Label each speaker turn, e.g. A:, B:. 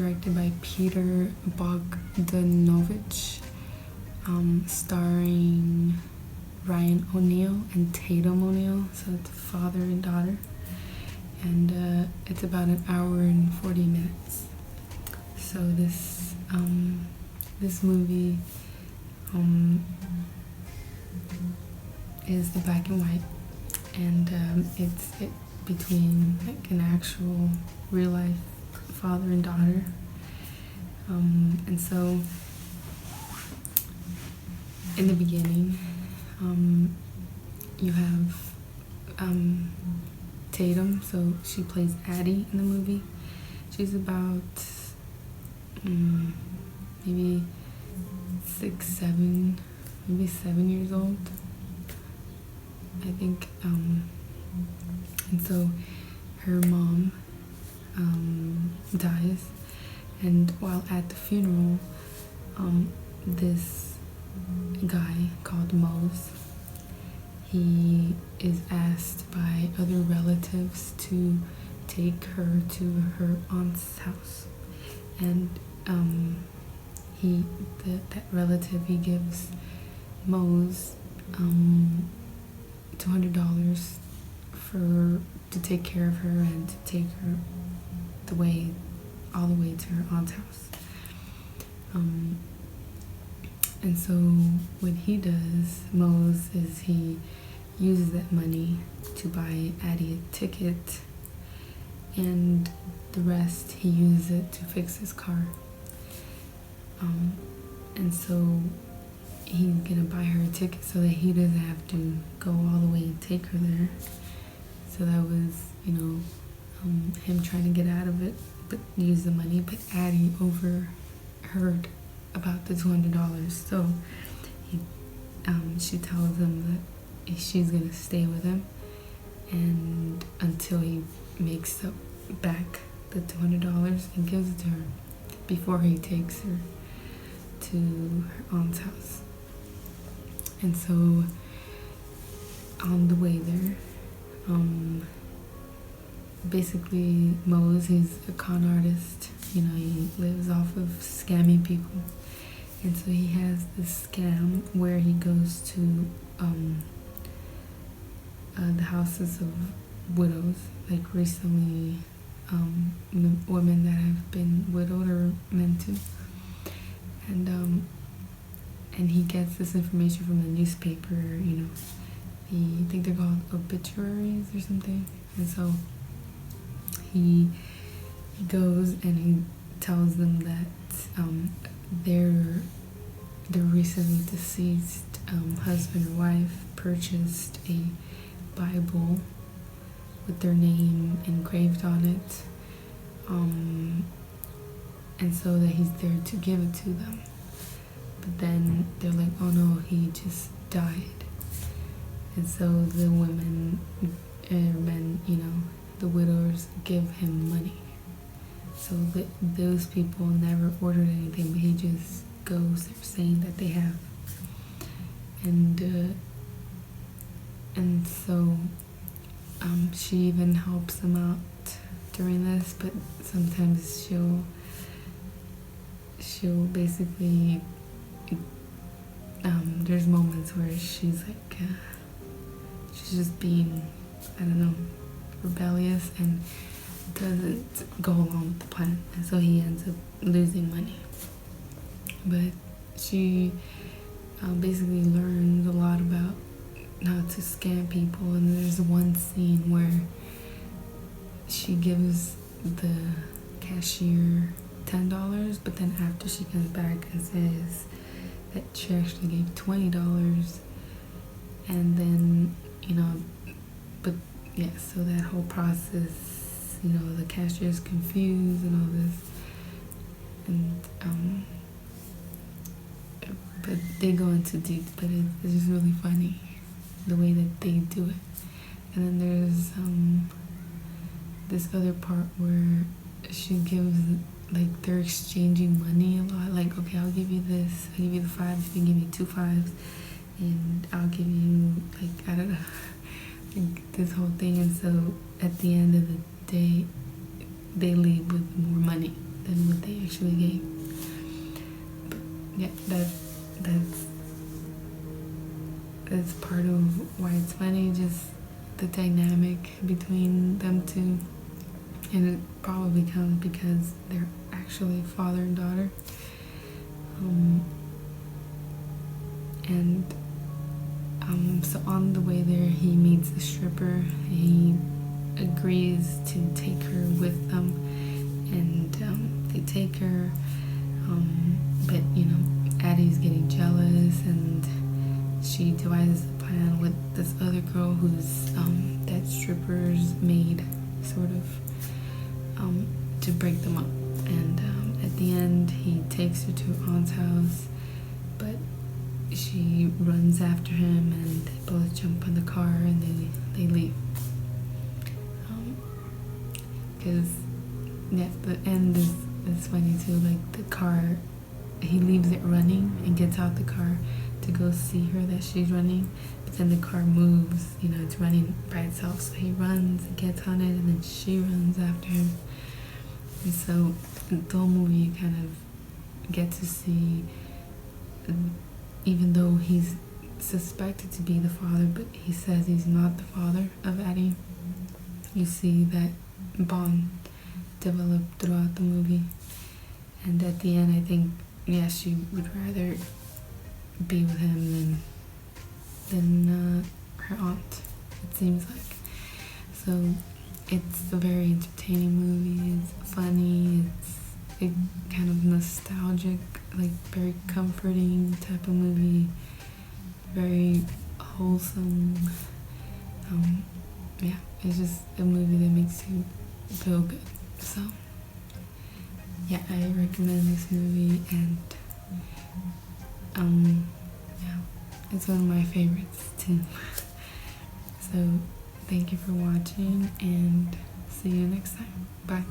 A: directed by Peter Bogdanovich, starring Ryan O'Neal and Tatum O'Neal, so it's father and daughter, and it's about an hour and 40 minutes. So this movie is the black and white, and it's between like an actual real life father and daughter, and so in the beginning you have Tatum, so she plays Addie in the movie. She's about maybe 7 years old, I think, and so her mom dies, and while at the funeral, this guy called Mose, he is asked by other relatives to take her to her aunt's house, and that relative, he gives Mose $200 to take care of her and to take her all the way to her aunt's house. And so what he does, Mose, is he uses that money to buy Addie a ticket, and the rest he uses it to fix his car. And so he's gonna buy her a ticket so that he doesn't have to go all the way and take her there. So that was, him trying to get out of it, but use the money. But Addie overheard about the $200, so she tells him that she's gonna stay with him, and until he makes up back the $200 and gives it to her before he takes her to her aunt's house. And so on the way there, basically Mose, he's a con artist, he lives off of scamming people, and so he has this scam where he goes to the houses of widows, like recently women that have been widowed or meant to, and he gets this information from the newspaper, I think they're called obituaries or something, and so he goes and he tells them that their recently deceased husband or wife purchased a Bible with their name engraved on it, and so that he's there to give it to them. But then they're like, oh no, he just died. And so the women and men, the widowers, give him money. So those people never ordered anything, but he just goes there saying that they have. And so she even helps him out during this, but sometimes she'll basically, there's moments where she's like, she's just being, rebellious and doesn't go along with the plan, and so he ends up losing money. But she basically learns a lot about how to scam people, and there's one scene where she gives the cashier $10, but then after she comes back and says that she actually gave $20, and then but yeah, so that whole process, the cashier is confused and all this, and but they go into deep, but it's just really funny the way that they do it. And then there's this other part where she gives, like, they're exchanging money a lot, like, okay, I'll give you this, I'll give you the 5 if you give me 2 5s, and I'll give you, like, I don't know, like, this whole thing. And so at the end of the day, they leave with more money than what they actually gay. But yeah, that's part of why it's funny, just the dynamic between them two. And it probably comes because they're actually father and daughter. So on the way there, he meets a stripper. He agrees to take her with them, and they take her. But you know, Addie's getting jealous, and she devises a plan with this other girl who's that stripper's maid, sort of, to break them up. And at the end, he takes her to her aunt's house, but she runs after him, and they both jump in the car and they leave. Because yeah, the end is funny too. Like the car, he leaves it running and gets out the car to go see her that she's running, but then the car moves. You know, it's running by itself, so he runs and gets on it, and then she runs after him. And so the whole movie, you kind of get to see, even though he's suspected to be the father, but he says he's not the father of Addie, you see that bond develop throughout the movie. And at the end, I think, yeah, she would rather be with him than her aunt, it seems like. So it's a very entertaining movie. It's funny. It's kind of nostalgic, like very comforting type of movie. Very wholesome. Yeah, it's just a movie that makes you feel good. So yeah, I recommend this movie, and yeah, it's one of my favorites too. So thank you for watching, and see you next time. Bye.